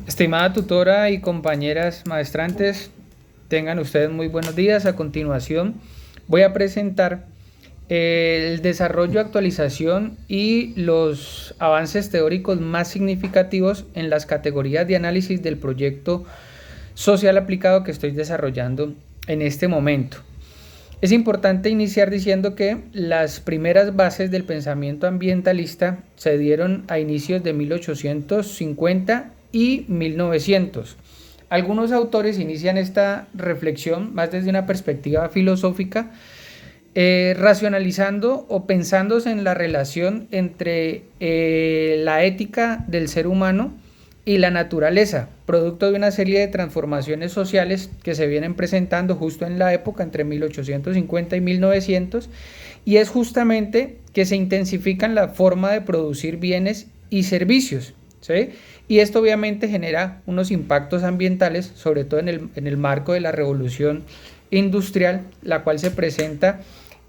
Estimada tutora y compañeras maestrantes, tengan ustedes muy buenos días. A continuación voy a presentar el desarrollo, actualización y los avances teóricos más significativos en las categorías de análisis del proyecto social aplicado que estoy desarrollando en este momento. Es importante iniciar diciendo que las primeras bases del pensamiento ambientalista se dieron a inicios de 1850 y 1900. Algunos autores inician esta reflexión más desde una perspectiva filosófica, racionalizando o pensándose en la relación entre la ética del ser humano y la naturaleza, producto de una serie de transformaciones sociales que se vienen presentando justo en la época entre 1850 y 1900, y es justamente que se intensifican la forma de producir bienes y servicios, ¿sí? Y esto obviamente genera unos impactos ambientales, sobre todo en el marco de la revolución industrial, la cual se presenta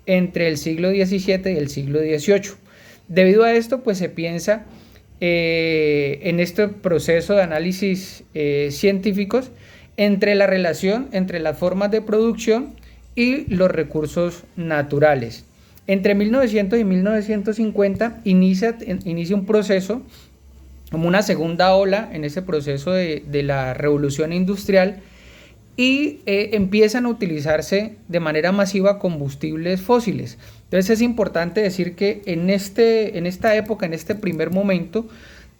entre el siglo XVII y el siglo XVIII. Debido a esto, pues se piensa en este proceso de análisis científicos entre la relación entre las formas de producción y los recursos naturales. Entre 1900 y 1950 inicia un proceso como una segunda ola en ese proceso de la revolución industrial y empiezan a utilizarse de manera masiva combustibles fósiles. Entonces es importante decir que en esta época, en este primer momento,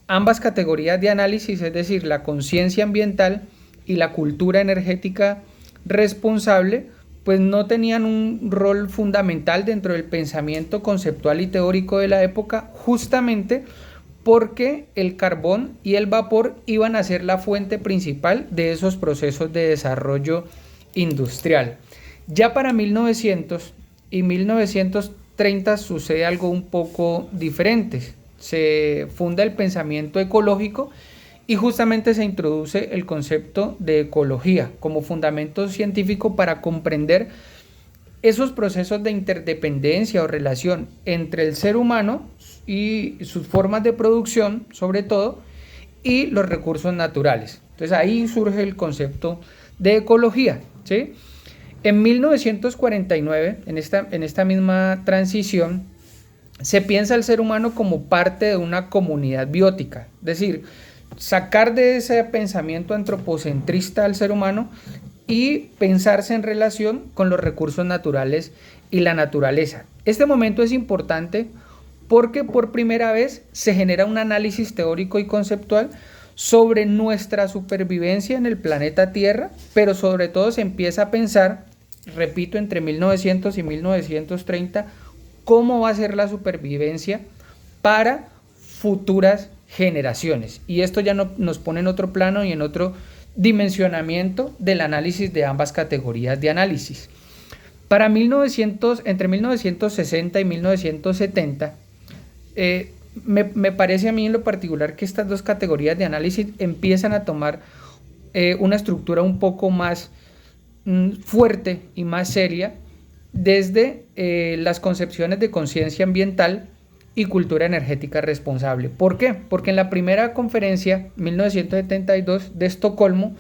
ambas categorías de análisis, es decir, la conciencia ambiental y la cultura energética responsable, pues no tenían un rol fundamental dentro del pensamiento conceptual y teórico de la época, justamente porque el carbón y el vapor iban a ser la fuente principal de esos procesos de desarrollo industrial. Ya para 1900 y 1930 sucede algo un poco diferente. Se funda el pensamiento ecológico y justamente se introduce el concepto de ecología como fundamento científico para comprender esos procesos de interdependencia o relación entre el ser humano y sus formas de producción, sobre todo, y los recursos naturales. Entonces ahí surge el concepto de ecología, ¿sí? En 1949, en esta misma transición, se piensa al ser humano como parte de una comunidad biótica, es decir, sacar de ese pensamiento antropocentrista al ser humano y pensarse en relación con los recursos naturales y la naturaleza. Este momento es importante porque por primera vez se genera un análisis teórico y conceptual sobre nuestra supervivencia en el planeta Tierra, pero sobre todo se empieza a pensar, repito, entre 1900 y 1930, cómo va a ser la supervivencia para futuras generaciones. Y esto ya nos pone en otro plano y en otro dimensionamiento del análisis de ambas categorías de análisis. Para entre 1960 y 1970, me parece a mí en lo particular que estas dos categorías de análisis empiezan a tomar una estructura un poco más fuerte y más seria desde las concepciones de conciencia ambiental y cultura energética responsable. ¿Por qué? Porque en la primera conferencia, 1972, de Estocolmo,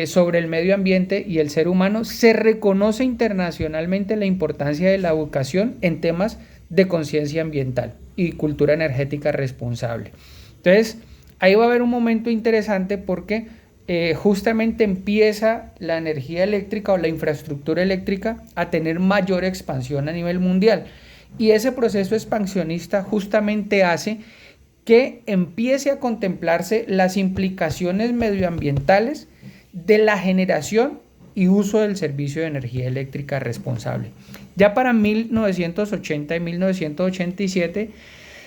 sobre el medio ambiente y el ser humano, se reconoce internacionalmente la importancia de la educación en temas de conciencia ambiental y cultura energética responsable. Entonces, ahí va a haber un momento interesante porque justamente empieza la energía eléctrica o la infraestructura eléctrica a tener mayor expansión a nivel mundial. Y ese proceso expansionista justamente hace que empiece a contemplarse las implicaciones medioambientales de la generación y uso del servicio de energía eléctrica responsable. Ya para 1980 y 1987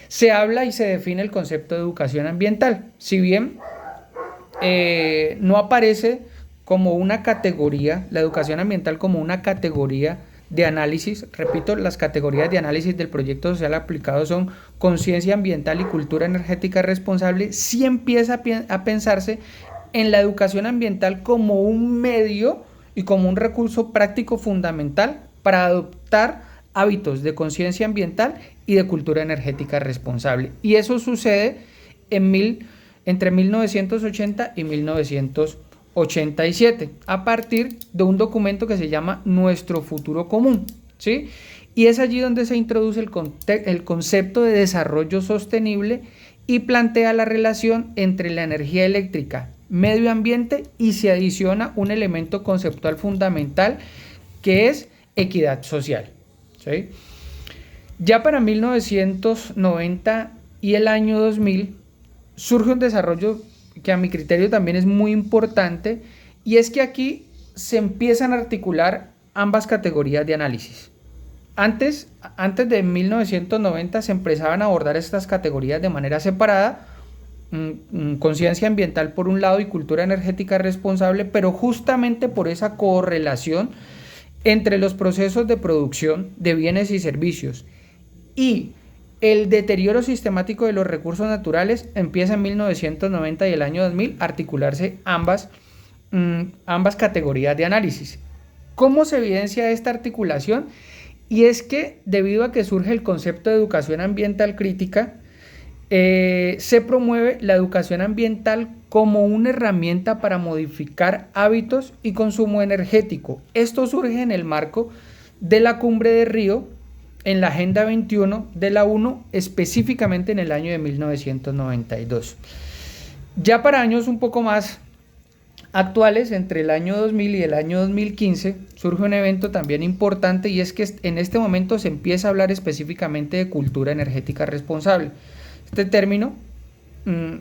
se habla y se define el concepto de educación ambiental. Si bien no aparece como una categoría, la educación ambiental como una categoría de análisis, repito, las categorías de análisis del proyecto social aplicado son conciencia ambiental y cultura energética responsable, sí empieza a pensarse en la educación ambiental como un medio y como un recurso práctico fundamental para adoptar hábitos de conciencia ambiental y de cultura energética responsable. Y eso sucede en entre 1980 y 1987, a partir de un documento que se llama Nuestro Futuro Común, ¿sí? Y es allí donde se introduce el concepto de desarrollo sostenible y plantea la relación entre la energía eléctrica, medio ambiente, y se adiciona un elemento conceptual fundamental que es equidad social, ¿sí? Ya para 1990 y el año 2000 surge un desarrollo que a mi criterio también es muy importante, y es que aquí se empiezan a articular ambas categorías de análisis. Antes de 1990 se empezaban a abordar estas categorías de manera separada, conciencia ambiental por un lado y cultura energética responsable, pero justamente por esa correlación entre los procesos de producción de bienes y servicios y el deterioro sistemático de los recursos naturales, empieza en 1990 y el año 2000 a articularse ambas categorías de análisis. ¿Cómo se evidencia esta articulación? Y es que debido a que surge el concepto de educación ambiental crítica, se promueve la educación ambiental como una herramienta para modificar hábitos y consumo energético. Esto surge en el marco de la Cumbre de Río, en la Agenda 21 de la ONU, específicamente en el año de 1992. Ya para años un poco más actuales, entre el año 2000 y el año 2015, surge un evento también importante, y es que en este momento se empieza a hablar específicamente de cultura energética responsable. Este término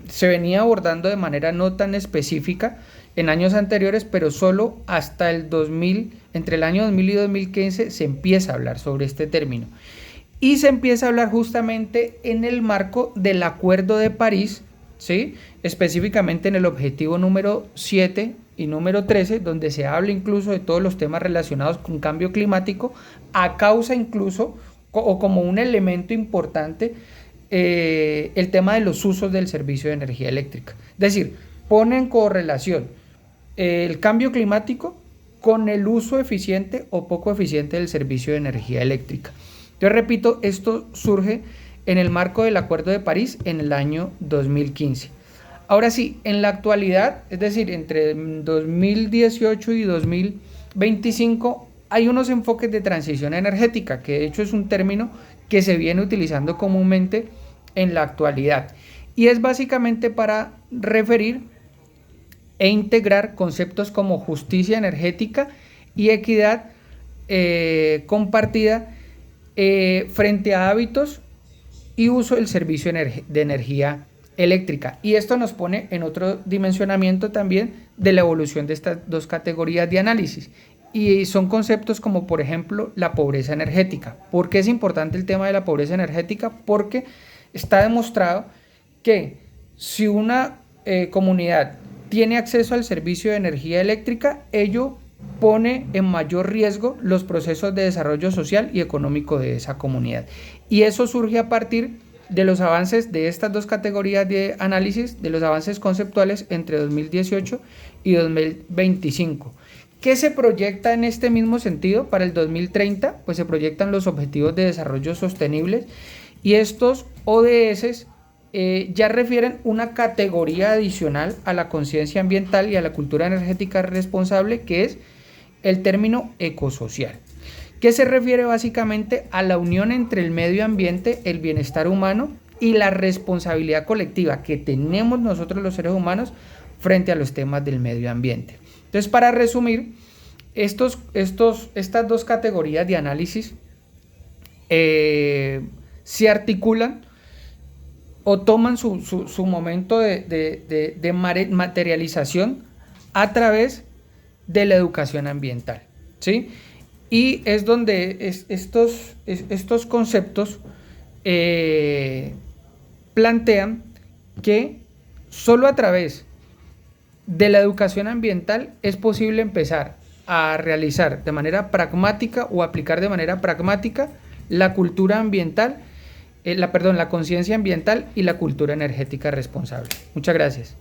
se venía abordando de manera no tan específica en años anteriores, pero solo hasta el 2000, entre el año 2000 y 2015 se empieza a hablar sobre este término. Y se empieza a hablar justamente en el marco del Acuerdo de París, ¿sí? Específicamente en el objetivo número 7 y número 13, donde se habla incluso de todos los temas relacionados con cambio climático, a causa incluso, o como un elemento importante, el tema de los usos del servicio de energía eléctrica. Es decir, pone en correlación el cambio climático con el uso eficiente o poco eficiente del servicio de energía eléctrica. Yo repito, esto surge en el marco del Acuerdo de París en el año 2015. Ahora sí, en la actualidad, es decir, entre 2018 y 2025, hay unos enfoques de transición energética, que de hecho es un término que se viene utilizando comúnmente en la actualidad, y es básicamente para referir e integrar conceptos como justicia energética y equidad compartida frente a hábitos y uso del servicio de energía eléctrica. Y esto nos pone en otro dimensionamiento también de la evolución de estas dos categorías de análisis. Y son conceptos como, por ejemplo, la pobreza energética. ¿Por qué es importante el tema de la pobreza energética? Porque está demostrado que si una comunidad tiene acceso al servicio de energía eléctrica, ello pone en mayor riesgo los procesos de desarrollo social y económico de esa comunidad. Y eso surge a partir de los avances de estas dos categorías de análisis, de los avances conceptuales entre 2018 y 2025. ¿Qué se proyecta en este mismo sentido para el 2030? Pues se proyectan los Objetivos de Desarrollo Sostenibles, y estos ODS ya refieren una categoría adicional a la conciencia ambiental y a la cultura energética responsable, que es el término ecosocial, que se refiere básicamente a la unión entre el medio ambiente, el bienestar humano y la responsabilidad colectiva que tenemos nosotros los seres humanos frente a los temas del medio ambiente. Entonces, para resumir, estas dos categorías de análisis se articulan o toman su momento de materialización a través de la educación ambiental, ¿sí? Y es donde estos conceptos plantean que solo a través de la educación ambiental es posible empezar a realizar de manera pragmática o aplicar de manera pragmática la cultura ambiental, la conciencia ambiental y la cultura energética responsable. Muchas gracias.